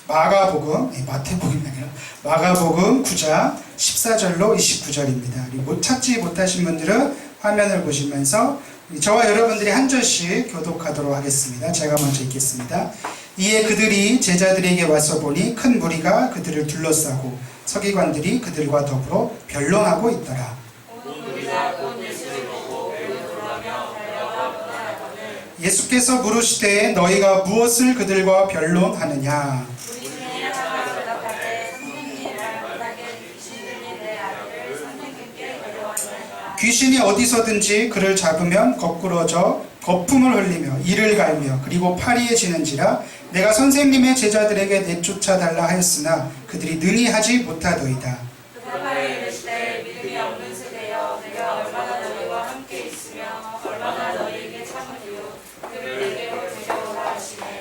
마태복음이 아니라 마가복음 9장 14절로 29절입니다. 못 찾지 못하신 분들은 화면을 보시면서 저와 여러분들이 한 절씩 교독하도록 하겠습니다. 제가 먼저 읽겠습니다. 이에 그들이 제자들에게 와서 보니 큰 무리가 그들을 둘러싸고 서기관들이 그들과 더불어 변론하고 있더라. 예수께서 물으시되 너희가 무엇을 그들과 변론하느냐? 귀신이 어디서든지 그를 잡으면 거꾸러져 거품을 흘리며 이를 갈며 그리고 파리에 지는지라 내가 선생님의 제자들에게 내쫓아 달라 하였으나 그들이 능히 하지 못하더이다.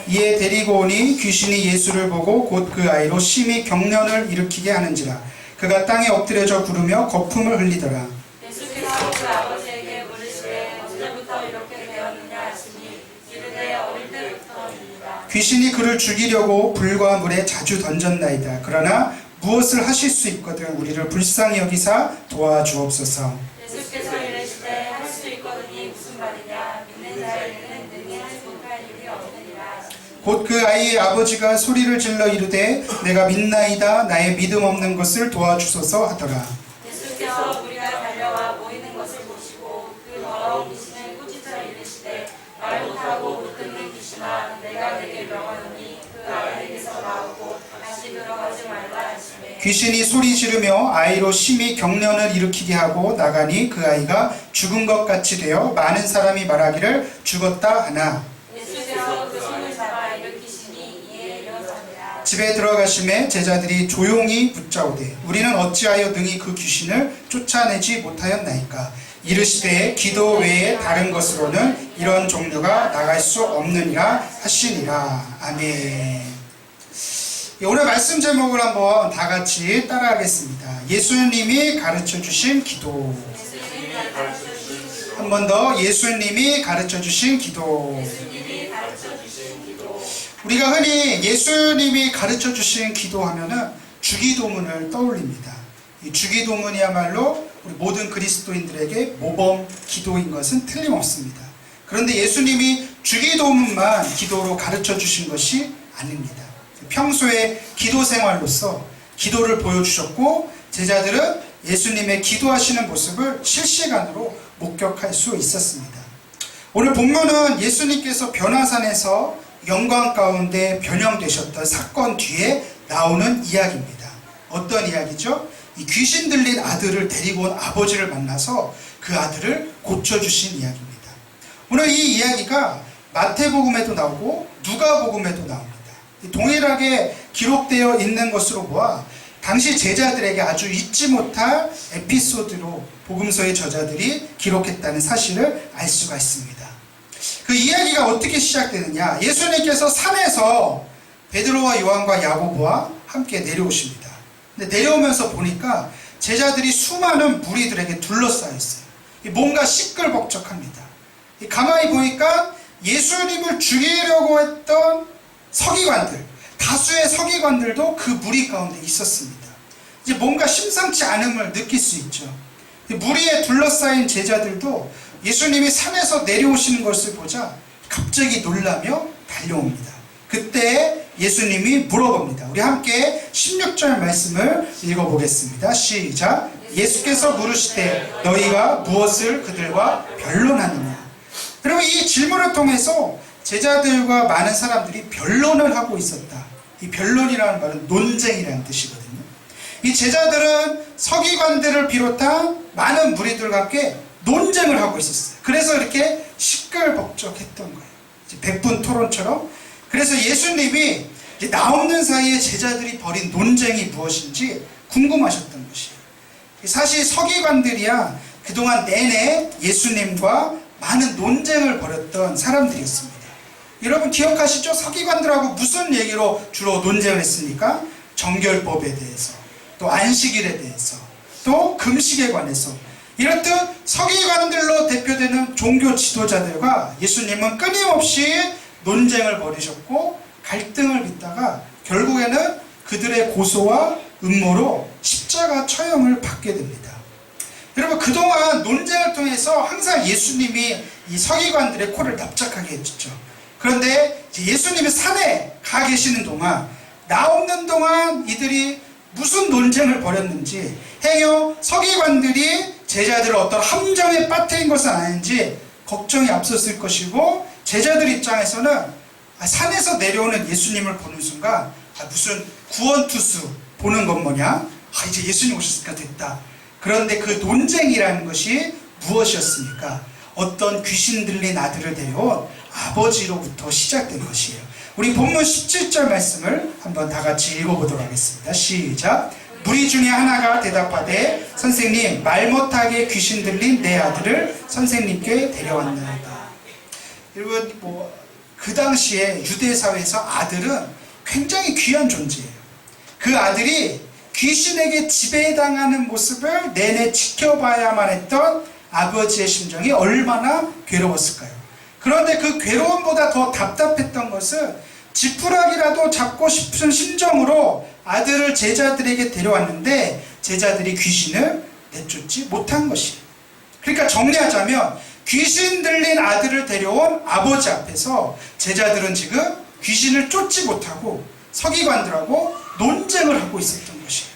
이에 데리고 오니 귀신이 예수를 보고 곧 그 아이로 심히 경련을 일으키게 하는지라 그가 땅에 엎드려져 구르며 거품을 흘리더라. 예수께서 그 아버지에게 물으시되 언제부터 이렇게 되었느냐 하시니 이르되 어릴 때부터입니다. 귀신이 그를 죽이려고 불과 물에 자주 던졌나이다. 그러나 무엇을 하실 수 있거든 우리를 불쌍히 여기사 도와주옵소서. 예수께서 이르시되 할 수 있거든이 무슨 말이냐 믿는 자에게는 능히 하지 못할 일이 없느니라. 곧 그 아이의 아버지가 소리를 질러 이르되 내가 믿나이다 나의 믿음 없는 것을 도와주소서 하더라. 예수께서 무리가 달려와 모이는 것을 보시고 그 더러운 귀신을 꾸짖어 이르시되 말 못하고 못 듣는 귀신아 내가 내게 명하노니 그 아이에게서 나오고 다시 들어가지 말라 하시매 귀신이 소리 지르며 아이로 심히 경련을 일으키게 하고 나가니 그 아이가 죽은 것 같이 되어 많은 사람이 말하기를 죽었다 하나 예수께서 그 손을 잡아 일으키시니 이에 일어서니라. 집에 들어가심에 제자들이 조용히 묻자오되 우리는 어찌하여 능히 그 귀신을 쫓아내지 못하였나이까. 이르시되 기도 외에 다른 것으로는 이런 종류가 나갈 수 없느니라 하시니라. 아멘. 오늘 말씀 제목을 한번 다 같이 따라하겠습니다. 예수님이 가르쳐 주신 기도. 한 번 더 예수님이 가르쳐 주신 기도. 우리가 흔히 예수님이 가르쳐 주신 기도하면은 주기도문을 떠올립니다. 이 주기도문이야말로 우리 모든 그리스도인들에게 모범 기도인 것은 틀림없습니다. 그런데 예수님이 주기도문만 기도로 가르쳐 주신 것이 아닙니다. 평소에 기도 생활로서 기도를 보여주셨고 제자들은 예수님의 기도하시는 모습을 실시간으로 목격할 수 있었습니다. 오늘 본문은 예수님께서 변화산에서 영광 가운데 변형되셨던 사건 뒤에 나오는 이야기입니다. 어떤 이야기죠? 이 귀신 들린 아들을 데리고 온 아버지를 만나서 그 아들을 고쳐주신 이야기입니다. 오늘 이 이야기가 마태복음에도 나오고 누가복음에도 나옵니다. 동일하게 기록되어 있는 것으로 보아 당시 제자들에게 아주 잊지 못할 에피소드로 복음서의 저자들이 기록했다는 사실을 알 수가 있습니다. 그 이야기가 어떻게 시작되느냐? 예수님께서 산에서 베드로와 요한과 야고보와 함께 내려오십니다. 근데 내려오면서 보니까 제자들이 수많은 무리들에게 둘러싸여 있어요. 뭔가 시끌벅적합니다. 가만히 보니까 예수님을 죽이려고 했던 서기관들, 다수의 서기관들도 그 무리 가운데 있었습니다. 이제 뭔가 심상치 않음을 느낄 수 있죠. 무리에 둘러싸인 제자들도 예수님이 산에서 내려오시는 것을 보자 갑자기 놀라며 달려옵니다. 그때 예수님이 물어봅니다. 우리 함께 16절 말씀을 읽어보겠습니다. 시작. 예수께서 물으시되 너희가 무엇을 그들과 변론하느냐. 그러면 이 질문을 통해서 제자들과 많은 사람들이 변론을 하고 있었다. 이 변론이라는 말은 논쟁이라는 뜻이거든요. 이 제자들은 서기관들을 비롯한 많은 무리들과 함께 논쟁을 하고 있었어요. 그래서 이렇게 시끌벅적했던 거예요. 백분 토론처럼. 그래서 예수님이 나 없는 사이에 제자들이 벌인 논쟁이 무엇인지 궁금하셨던 것이에요. 사실 서기관들이야 그동안 내내 예수님과 많은 논쟁을 벌였던 사람들이었습니다. 여러분 기억하시죠? 서기관들하고 무슨 얘기로 주로 논쟁을 했습니까? 정결법에 대해서, 또 안식일에 대해서, 또 금식에 관해서. 이렇듯 서기관들로 대표되는 종교 지도자들과 예수님은 끊임없이 논쟁을 벌이셨고 갈등을 빚다가 결국에는 그들의 고소와 음모로 십자가 처형을 받게 됩니다. 여러분, 그동안 논쟁을 통해서 항상 예수님이 이 서기관들의 코를 납작하게 했죠. 그런데 예수님이 산에 가 계시는 동안, 나 없는 동안 이들이 무슨 논쟁을 벌였는지, 행여 서기관들이 제자들을 어떤 함정에 빠뜨린 것은 아닌지 걱정이 앞섰을 것이고, 제자들 입장에서는 산에서 내려오는 예수님을 보는 순간 무슨 구원투수 보는 것 뭐냐? 이제 예수님 오셨으니까 됐다. 그런데 그 논쟁이라는 것이 무엇이었습니까? 어떤 귀신 들린 아들을 데려온 아버지로부터 시작된 것이에요. 우리 본문 17절 말씀을 한번 다 같이 읽어보도록 하겠습니다. 시작. 무리 중에 하나가 대답하되 선생님, 말 못하게 귀신 들린 내 아들을 선생님께 데려왔나이다. 여러분, 그 당시에 유대 사회에서 아들은 굉장히 귀한 존재예요. 그 아들이 귀신에게 지배당하는 모습을 내내 지켜봐야만 했던 아버지의 심정이 얼마나 괴로웠을까요? 그런데 그 괴로움보다 더 답답했던 것은 지푸라기라도 잡고 싶은 심정으로 아들을 제자들에게 데려왔는데 제자들이 귀신을 내쫓지 못한 것이에요. 그러니까 정리하자면 귀신 들린 아들을 데려온 아버지 앞에서 제자들은 지금 귀신을 쫓지 못하고 서기관들하고 논쟁을 하고 있었던 것이에요.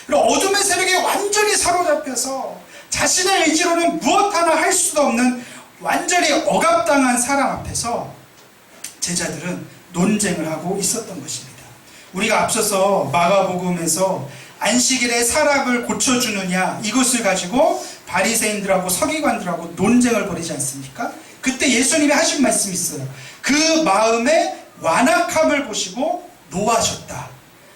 그리고 어둠의 세력에 완전히 사로잡혀서 자신의 의지로는 무엇 하나 할 수도 없는 완전히 억압당한 사람 앞에서 제자들은 논쟁을 하고 있었던 것입니다. 우리가 앞서서 마가복음에서 안식일에 사람을 고쳐주느냐 이것을 가지고 바리새인들하고 서기관들하고 논쟁을 벌이지 않습니까? 그때 예수님이 하신 말씀이 있어요. 그 마음의 완악함을 보시고 노하셨다.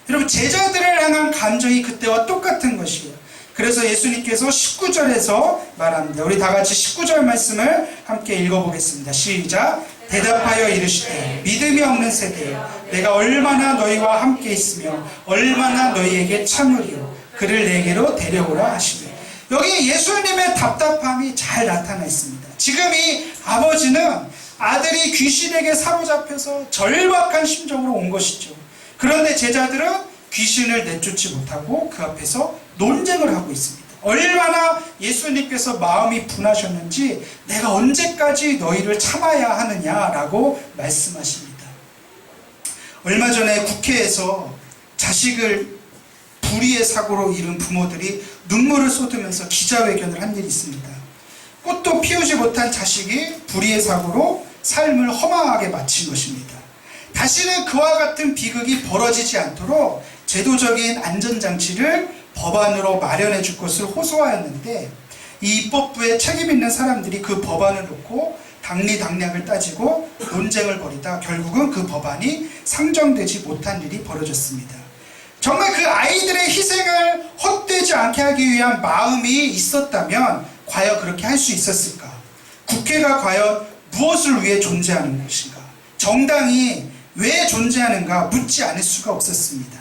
여러분, 제자들을 향한 감정이 그때와 똑같은 것이에요. 그래서 예수님께서 19절에서 말합니다. 우리 다 같이 19절 말씀을 함께 읽어보겠습니다. 시작. 대답하여 이르시되 믿음이 없는 세대여, 내가 얼마나 너희와 함께 있으며 얼마나 너희에게 참으리요, 그를 내게로 데려오라 하시며. 여기 예수님의 답답함이 잘 나타나 있습니다. 지금 이 아버지는 아들이 귀신에게 사로잡혀서 절박한 심정으로 온 것이죠. 그런데 제자들은 귀신을 내쫓지 못하고 그 앞에서 논쟁을 하고 있습니다. 얼마나 예수님께서 마음이 분하셨는지 내가 언제까지 너희를 참아야 하느냐라고 말씀하십니다. 얼마 전에 국회에서 자식을 불의의 사고로 잃은 부모들이 눈물을 쏟으면서 기자회견을 한 일이 있습니다. 꽃도 피우지 못한 자식이 불의의 사고로 삶을 허망하게 마친 것입니다. 다시는 그와 같은 비극이 벌어지지 않도록 제도적인 안전장치를 법안으로 마련해 줄 것을 호소하였는데, 이 입법부에 책임 있는 사람들이 그 법안을 놓고 당리당략을 따지고 논쟁을 벌이다 결국은 그 법안이 상정되지 못한 일이 벌어졌습니다. 정말 그 아이들의 희생을 헛되지 않게 하기 위한 마음이 있었다면 과연 그렇게 할 수 있었을까? 국회가 과연 무엇을 위해 존재하는 것인가? 정당이 왜 존재하는가 묻지 않을 수가 없었습니다.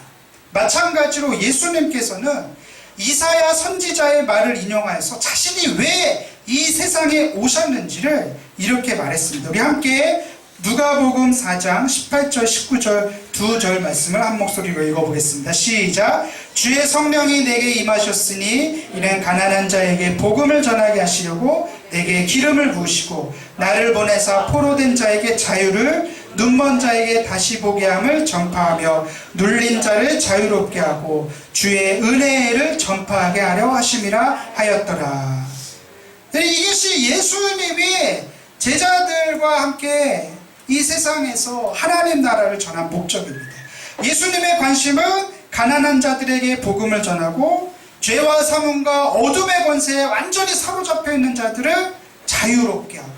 마찬가지로 예수님께서는 이사야 선지자의 말을 인용하여서 자신이 왜 이 세상에 오셨는지를 이렇게 말했습니다. 우리 함께 누가복음 4장 18절 19절 두 절 말씀을 한 목소리로 읽어보겠습니다. 시작. 주의 성령이 내게 임하셨으니 이는 가난한 자에게 복음을 전하게 하시려고 내게 기름을 부으시고 나를 보내사 포로된 자에게 자유를, 눈먼 자에게 다시 보게 함을 전파하며 눌린 자를 자유롭게 하고 주의 은혜를 전파하게 하려 하심이라 하였더라. 이것이 예수님이 제자들과 함께 이 세상에서 하나님 나라를 전한 목적입니다. 예수님의 관심은 가난한 자들에게 복음을 전하고 죄와 사문과 어둠의 권세에 완전히 사로잡혀 있는 자들을 자유롭게 하고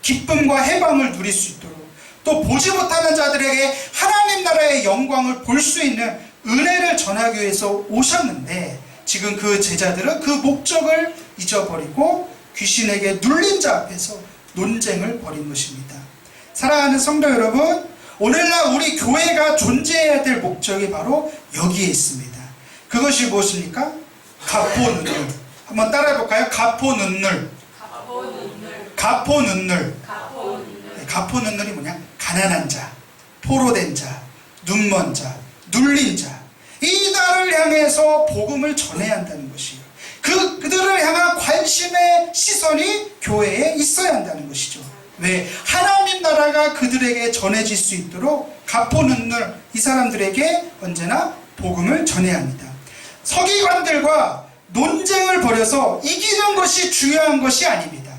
기쁨과 해방을 누릴 수 있도록, 또 보지 못하는 자들에게 하나님 나라의 영광을 볼 수 있는 은혜를 전하기 위해서 오셨는데, 지금 그 제자들은 그 목적을 잊어버리고 귀신에게 눌린 자 앞에서 논쟁을 벌인 것입니다. 사랑하는 성도 여러분, 오늘날 우리 교회가 존재해야 될 목적이 바로 여기에 있습니다. 그것이 무엇입니까? 가포눈물. 한번 따라해볼까요? 가포눈물. 가포눈물. 가포눈물이 뭐냐? 가난한 자, 포로된 자, 눈먼 자, 눌린 자, 이들을 향해서 복음을 전해야 한다는 것이에요. 그들을 향한 관심의 시선이 교회에 있어야 한다는 것이죠. 왜? 하나님 나라가 그들에게 전해질 수 있도록 가포눈물 이 사람들에게 언제나 복음을 전해야 합니다. 서기관들과 논쟁을 벌여서 이기는 것이 중요한 것이 아닙니다.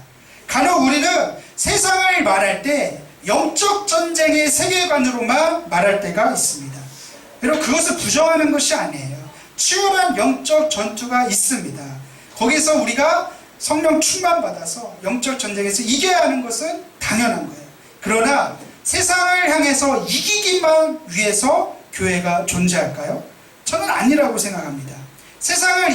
간혹 우리는 세상을 말할 때 영적 전쟁의 세계관으로만 말할 때가 있습니다. 여러분, 그것을 부정하는 것이 아니에요. 치열한 영적 전투가 있습니다. 거기서 우리가 성령 충만받아서 영적 전쟁에서 이겨야 하는 것은 당연한 거예요. 그러나 세상을 향해서 이기기만 위해서 교회가 존재할까요? 저는 아니라고 생각합니다. 세상을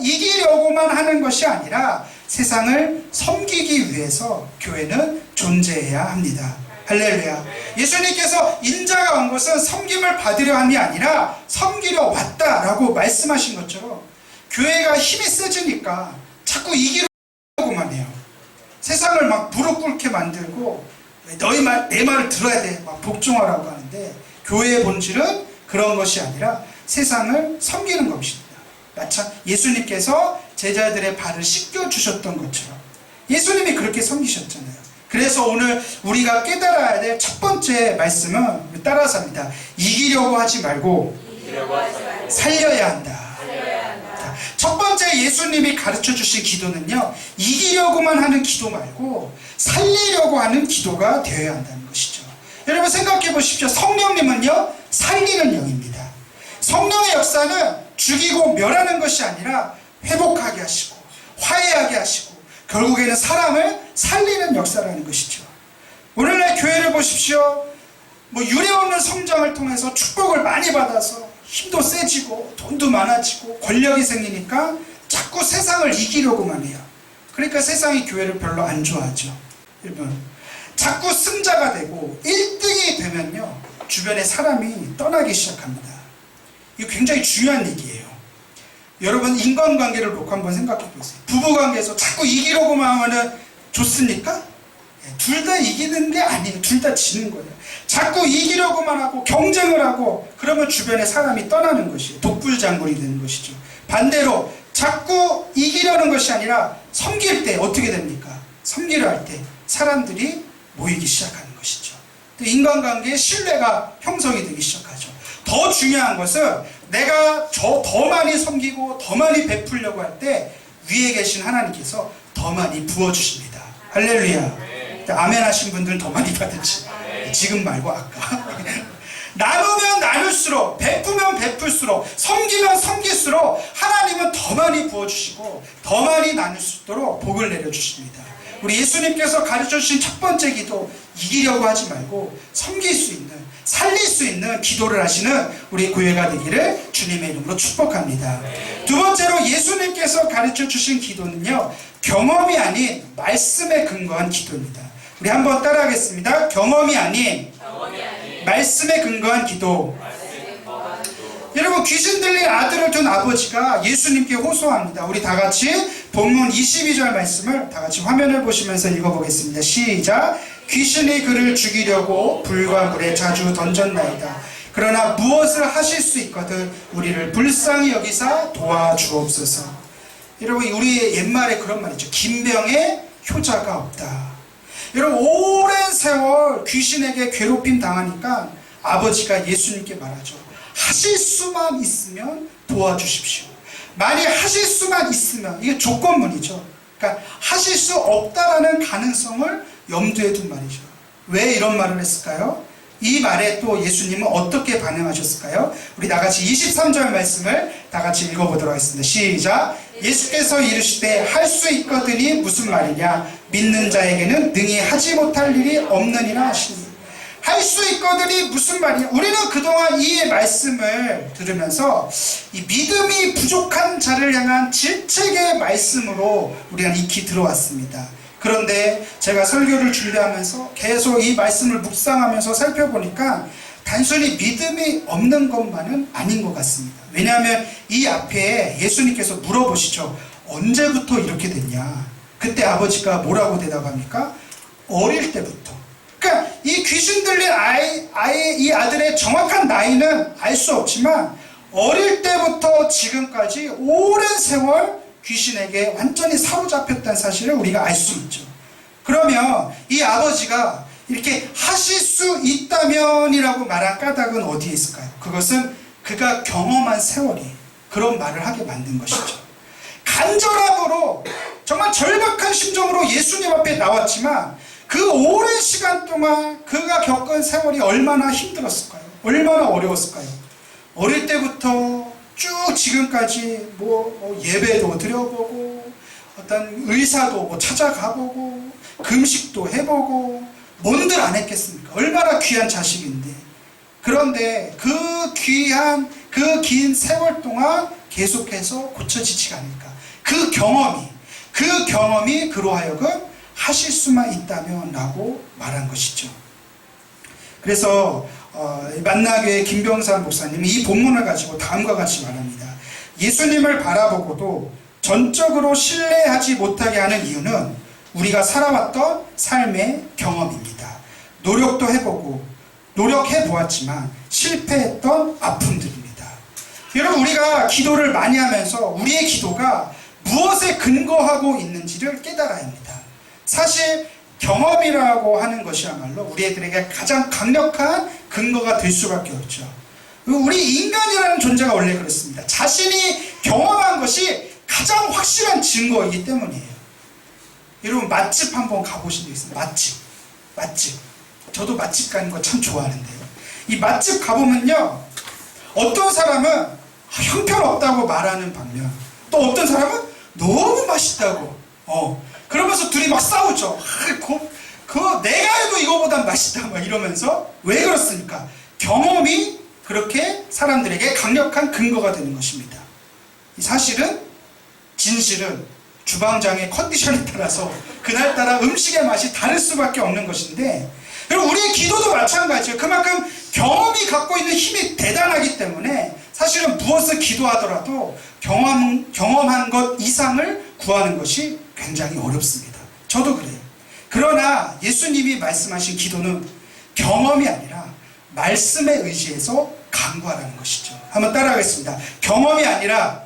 이기려고만 하는 것이 아니라 세상을 섬기기 위해서 교회는 존재해야 합니다. 할렐루야. 예수님께서 인자가 온 것은 섬김을 받으려 함이 아니라 섬기려 왔다라고 말씀하신 것처럼 교회가 힘이 세지니까 자꾸 이기려고만 해요. 세상을 막 무릎 꿇게 만들고 내 말을 들어야 돼 막 복종하라고 하는데, 교회의 본질은 그런 것이 아니라 세상을 섬기는 것입니다. 마찬 예수님께서 제자들의 발을 씻겨주셨던 것처럼 예수님이 그렇게 섬기셨잖아요. 그래서 오늘 우리가 깨달아야 될 첫 번째 말씀은 따라서 합니다. 이기려고 하지 말고 살려야 한다. 자, 첫 번째 예수님이 가르쳐 주신 기도는요, 이기려고만 하는 기도 말고 살리려고 하는 기도가 되어야 한다는 것이죠. 여러분 생각해 보십시오. 성령님은요, 살리는 영입니다. 성령의 역사는 죽이고 멸하는 것이 아니라 회복하게 하시고 화해하게 하시고 결국에는 사람을 살리는 역사라는 것이죠. 오늘날 교회를 보십시오. 유례없는 성장을 통해서 축복을 많이 받아서 힘도 세지고 돈도 많아지고 권력이 생기니까 자꾸 세상을 이기려고만 해요. 그러니까 세상이 교회를 별로 안 좋아하죠. 여러분, 자꾸 승자가 되고 1등이 되면요, 주변에 사람이 떠나기 시작합니다. 이거 굉장히 중요한 얘기예요. 여러분, 인간관계를 놓고 한번 생각해 보세요. 부부관계에서 자꾸 이기려고만 하면 좋습니까? 둘 다 이기는 게 아니에요. 둘 다 지는 거예요. 자꾸 이기려고만 하고 경쟁을 하고 그러면 주변에 사람이 떠나는 것이에요. 독불장군이 되는 것이죠. 반대로 자꾸 이기려는 것이 아니라 섬길 때 어떻게 됩니까? 섬기려 할 때 사람들이 모이기 시작하는 것이죠. 인간관계의 신뢰가 형성이 되기 시작하죠. 더 중요한 것은 내가 더 많이 섬기고 더 많이 베풀려고 할 때 위에 계신 하나님께서 더 많이 부어주십니다. 할렐루야. 아멘 하신 분들은 더 많이 받을지. 지금 말고 아까. 나누면 나눌수록, 베푸면 베풀수록, 섬기면 섬길수록 하나님은 더 많이 부어주시고 더 많이 나눌 수 있도록 복을 내려주십니다. 우리 예수님께서 가르쳐주신 첫 번째 기도, 이기려고 하지 말고 섬길 수 있는, 살릴 수 있는 기도를 하시는 우리 교회가 되기를 주님의 이름으로 축복합니다. 두 번째로 예수님께서 가르쳐주신 기도는요, 경험이 아닌 말씀에 근거한 기도입니다. 우리 한번 따라하겠습니다. 경험이 아닌 말씀에 근거한 기도. 여러분, 귀신 들린 아들을 둔 아버지가 예수님께 호소합니다. 우리 다 같이 본문 22절 말씀을 다 같이 화면을 보시면서 읽어보겠습니다. 시작. 귀신이 그를 죽이려고 불과 물에 자주 던졌나이다. 그러나 무엇을 하실 수 있거든 우리를 불쌍히 여기사 도와주옵소서. 여러분, 우리 옛말에 그런 말이죠. 김병에 효자가 없다. 여러분, 오랜 세월 귀신에게 괴롭힘 당하니까 아버지가 예수님께 말하죠. 하실 수만 있으면 도와주십시오. 만약 하실 수만 있으면, 이게 조건문이죠. 그러니까 하실 수 없다라는 가능성을 염두에 둔 말이죠. 왜 이런 말을 했을까요? 이 말에 또 예수님은 어떻게 반응하셨을까요? 우리 다같이 23절 말씀을 다같이 읽어보도록 하겠습니다. 시작. 예수께서 이르시되 할 수 있거든이 무슨 말이냐? 믿는 자에게는 능히 하지 못할 일이 없느니라 하시니. 할 수 있거든이 무슨 말이냐? 우리는 그동안 이 말씀을 들으면서 이 믿음이 부족한 자를 향한 질책의 말씀으로 우리가 익히 들어왔습니다. 그런데 제가 설교를 준비하면서 계속 이 말씀을 묵상하면서 살펴보니까 단순히 믿음이 없는 것만은 아닌 것 같습니다. 왜냐하면 이 앞에 예수님께서 물어보시죠. 언제부터 이렇게 됐냐? 그때 아버지가 뭐라고 대답합니까? 어릴 때부터. 그러니까 이 귀신 들린 아이의 이 아들의 정확한 나이는 알 수 없지만 어릴 때부터 지금까지 오랜 세월 귀신에게 완전히 사로잡혔다는 사실을 우리가 알 수 있죠. 그러면 이 아버지가 이렇게 하실 수 있다면이라고 말한 까닭은 어디에 있을까요? 그것은 그가 경험한 세월이 그런 말을 하게 만든 것이죠. 간절함으로 정말 절박한 심정으로 예수님 앞에 나왔지만 그 오랜 시간 동안 그가 겪은 세월이 얼마나 힘들었을까요? 얼마나 어려웠을까요? 어릴 때부터 쭉 지금까지 예배도 드려보고 어떤 의사도 찾아가보고 금식도 해보고 뭔들 안 했겠습니까? 얼마나 귀한 자식인데. 그런데 그 긴 세월 동안 계속해서 고쳐지지가 않을까. 그 경험이 그로 하여금 하실 수만 있다면 라고 말한 것이죠. 그래서 만나교회 김병산 목사님이 이 본문을 가지고 다음과 같이 말합니다. 예수님을 바라보고도 전적으로 신뢰하지 못하게 하는 이유는 우리가 살아왔던 삶의 경험입니다. 노력도 해보고 노력해 보았지만 실패했던 아픔들입니다. 여러분, 우리가 기도를 많이 하면서 우리의 기도가 무엇에 근거하고 있는지를 깨달아야 합니다. 사실 경험이라고 하는 것이야말로 우리들에게 가장 강력한 근거가 될 수밖에 없죠. 우리 인간이라는 존재가 원래 그렇습니다. 자신이 경험한 것이 가장 확실한 증거이기 때문이에요. 여러분, 맛집 한번 가보신 적 있어요? 맛집. 저도 맛집 가는 거 참 좋아하는데요. 이 맛집 가보면요, 어떤 사람은 형편없다고 말하는 반면 또 어떤 사람은 너무 맛있다고 그러면서 둘이 막 싸우죠. 내가 해도 이거보단 맛있다 막 이러면서. 왜 그렇습니까? 경험이 그렇게 사람들에게 강력한 근거가 되는 것입니다. 사실은 진실은 주방장의 컨디션에 따라서 그날따라 음식의 맛이 다를 수밖에 없는 것인데, 그리고 우리의 기도도 마찬가지예요. 그만큼 경험이 갖고 있는 힘이 대단하기 때문에 사실은 무엇을 기도하더라도 경험한 것 이상을 구하는 것이 굉장히 어렵습니다. 저도 그래요. 그러나 예수님이 말씀하신 기도는 경험이 아니라 말씀에 의지해서 간구하라는 것이죠. 한번 따라하겠습니다. 경험이 아니라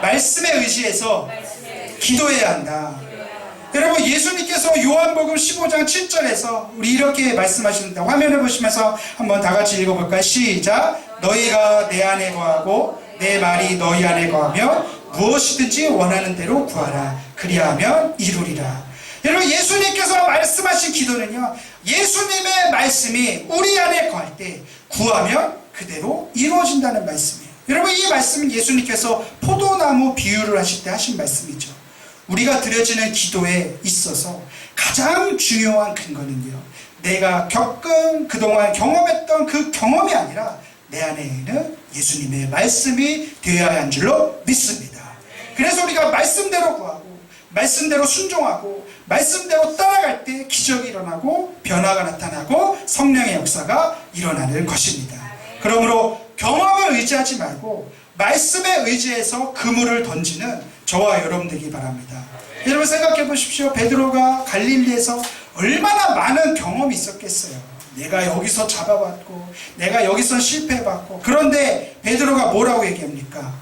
말씀에 의지해서 기도해야 한다. 여러분, 예수님께서 요한복음 15장 7절에서 우리 이렇게 말씀하시는데, 화면을 보시면서 한번 다 같이 읽어볼까요? 시작. 너희가 내 안에 거하고 내 말이 너희 안에 거하며 무엇이든지 원하는 대로 구하라. 그리하면 이루리라. 여러분, 예수님께서 말씀하신 기도는요, 예수님의 말씀이 우리 안에 거할 때 구하면 그대로 이루어진다는 말씀이에요. 여러분, 이 말씀은 예수님께서 포도나무 비유를 하실 때 하신 말씀이죠. 우리가 드려지는 기도에 있어서 가장 중요한 근거는요, 내가 그동안 경험했던 그 경험이 아니라 내 안에 있는 예수님의 말씀이 되어야 한 줄로 믿습니다. 그래서 우리가 말씀대로 구하고 말씀대로 순종하고 말씀대로 따라갈 때 기적이 일어나고 변화가 나타나고 성령의 역사가 일어나는 것입니다. 그러므로 경험을 의지하지 말고 말씀에 의지해서 그물을 던지는 저와 여러분 되기 바랍니다. 여러분, 생각해 보십시오. 베드로가 갈릴리에서 얼마나 많은 경험이 있었겠어요. 내가 여기서 잡아봤고 내가 여기서 실패해봤고. 그런데 베드로가 뭐라고 얘기합니까?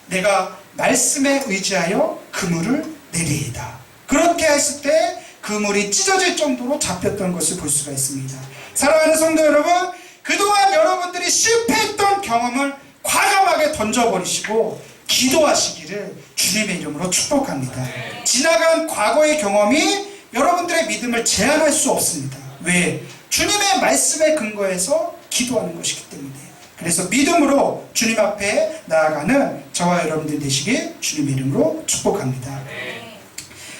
내가 말씀에 의지하여 그물을 내리이다. 그렇게 했을 때 그물이 찢어질 정도로 잡혔던 것을 볼 수가 있습니다. 사랑하는 성도 여러분, 그동안 여러분들이 실패했던 경험을 과감하게 던져버리시고 기도하시기를 주님의 이름으로 축복합니다. 지나간 과거의 경험이 여러분들의 믿음을 제한할 수 없습니다. 왜? 주님의 말씀에 근거해서 기도하는 것이기 때문에. 그래서 믿음으로 주님 앞에 나아가는 저와 여러분들 되시길 주님의 이름으로 축복합니다.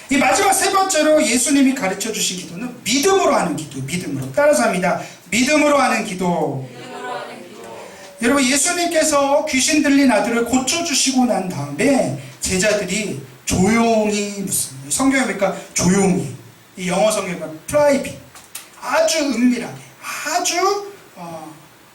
이 마지막 세 번째로 예수님이 가르쳐 주신 기도는 믿음으로 하는 기도. 믿음으로. 따라서 합니다. 믿음으로 하는 기도. 여러분, 예수님께서 귀신 들린 아들을 고쳐주시고 난 다음에 제자들이 조용히 묻습니다. 성경에 보니까 조용히, 이 영어 성경에 보면 프라이빗, 아주 은밀하게, 아주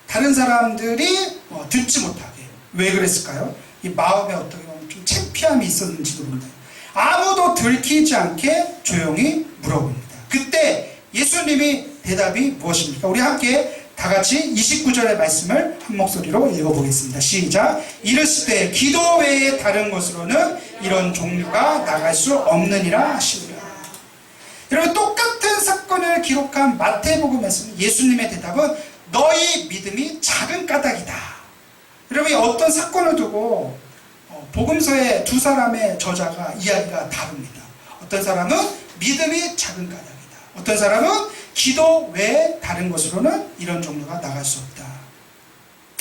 다른 사람들이 듣지 못하게. 왜 그랬을까요? 이 마음에 어떻게 보면 좀 창피함이 있었는지도 몰라요. 아무도 들키지 않게 조용히 물어봅니다. 그때 예수님이 대답이 무엇입니까? 우리 함께 다 같이 29절의 말씀을 한 목소리로 읽어보겠습니다. 시작. 이르시되 기도 외에 다른 것으로는 이런 종류가 나갈 수 없느니라 하시니라. 여러분, 똑같은 사건을 기록한 마태복음에서는 예수님의 대답은 너희 믿음이 작은 까닭이다. 여러분, 어떤 사건을 두고 복음서의 두 사람의 저자가 이야기가 다릅니다. 어떤 사람은 믿음이 작은 까닭이다. 어떤 사람은 기도 외에 다른 것으로는 이런 종류가 나갈 수 없다.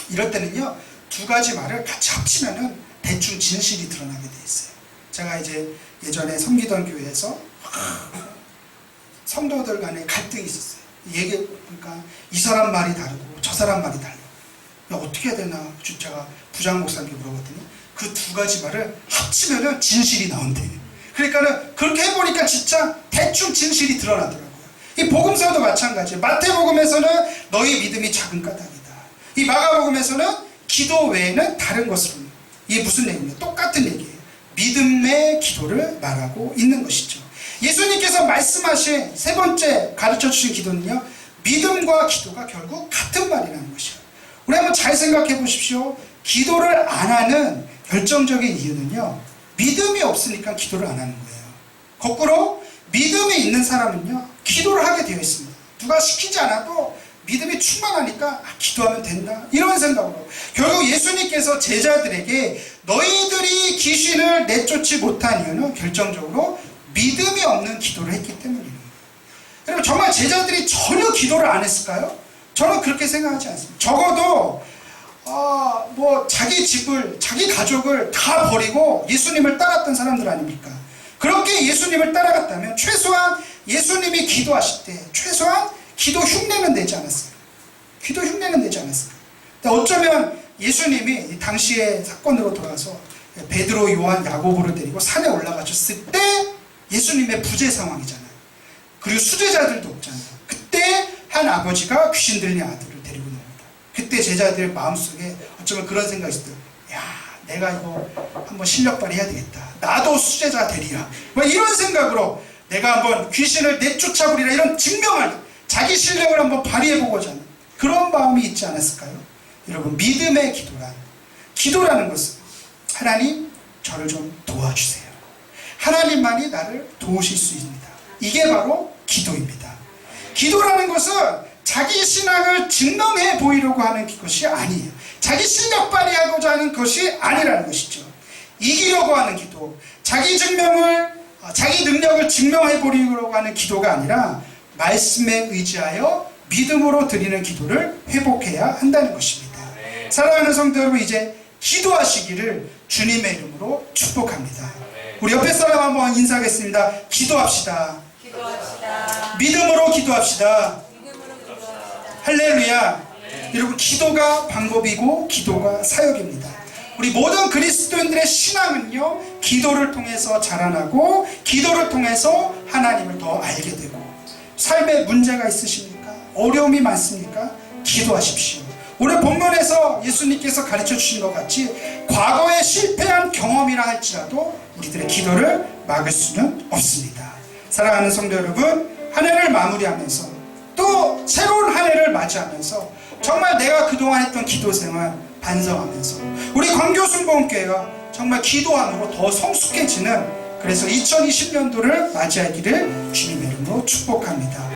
이럴 때는요, 두 가지 말을 같이 합치면은 대충 진실이 드러나게 돼 있어요. 제가 이제 예전에 섬기던 교회에서 성도들 간에 갈등이 있었어요. 그러니까 이 사람 말이 다르고 저 사람 말이 달라. 어떻게 해야 되나 제가 부장 목사님께 물어봤더니 그 두 가지 말을 합치면은 진실이 나온대요. 그러니까는 그렇게 해보니까 진짜 대충 진실이 드러나더라고요. 이 복음서도 마찬가지예요. 마태복음에서는 너희 믿음이 작은 까닭이다. 이 마가복음에서는 기도 외에는 다른 것으로. 이게 무슨 얘기입니까? 똑같은 얘기예요. 믿음의 기도를 말하고 있는 것이죠. 예수님께서 말씀하신 세 번째 가르쳐 주신 기도는요, 믿음과 기도가 결국 같은 말이라는 것이에요. 우리 한번 잘 생각해 보십시오. 기도를 안 하는 결정적인 이유는요, 믿음이 없으니까 기도를 안 하는 거예요. 거꾸로 믿음이 있는 사람은요, 기도를 하게 되어 있습니다. 누가 시키지 않아도 믿음이 충만하니까 기도하면 된다, 이런 생각으로. 결국 예수님께서 제자들에게 너희들이 귀신을 내쫓지 못한 이유는 결정적으로 믿음이 없는 기도를 했기 때문입니다. 여러분, 정말 제자들이 전혀 기도를 안 했을까요? 저는 그렇게 생각하지 않습니다. 적어도 자기 집을, 자기 가족을 다 버리고 예수님을 따랐던 사람들 아닙니까? 그렇게 예수님을 따라갔다면 최소한 예수님이 기도하실 때 최소한 기도 흉내는 내지 않았어요. 기도 흉내는 내지 않았어요. 어쩌면 예수님이 당시의 사건으로 돌아서 베드로, 요한, 야고보를 데리고 산에 올라가셨을 때 예수님의 부재 상황이잖아요. 그리고 수제자들도 없잖아요. 그때 한 아버지가 귀신 들린 아들을 데리고 나옵니다. 그때 제자들 마음속에 어쩌면 그런 생각이 있어요. 야, 내가 이거 한번 실력 발휘해야 되겠다. 나도 수제자 되리라. 이런 생각으로 내가 한번 귀신을 내쫓아버리라, 이런 증명을, 자기 실력을 한번 발휘해보고자 하는 그런 마음이 있지 않았을까요? 여러분, 믿음의 기도라는 것은 하나님, 저를 좀 도와주세요. 하나님만이 나를 도우실 수 있습니다. 이게 바로 기도입니다. 기도라는 것은 자기 신앙을 증명해 보이려고 하는 것이 아니에요. 자기 실력 발휘하고자 하는 것이 아니라는 것이죠. 이기려고 하는 기도, 자기 능력을 증명해 보려고 하는 기도가 아니라 말씀에 의지하여 믿음으로 드리는 기도를 회복해야 한다는 것입니다. 사랑하는 성도 여러분, 이제 기도하시기를 주님의 이름으로 축복합니다. 우리 옆에 사람 한번 인사하겠습니다. 기도합시다. 믿음으로 기도합시다. 할렐루야. 여러분, 기도가 방법이고 기도가 사역입니다. 우리 모든 그리스도인들의 신앙은요, 기도를 통해서 자라나고 기도를 통해서 하나님을 더 알게 되고. 삶에 문제가 있으십니까? 어려움이 많습니까? 기도하십시오. 오늘 본문에서 예수님께서 가르쳐 주신 것 같이 과거에 실패한 경험이라 할지라도 우리들의 기도를 막을 수는 없습니다. 사랑하는 성도 여러분, 한 해를 마무리하면서 또 새로운 한 해를 맞이하면서 정말 내가 그동안 했던 기도 생활 반성하면서 우리 광교순복음교회가 정말 기도함으로 더 성숙해지는, 그래서 2020년도를 맞이하기를 주님의 이름으로 축복합니다.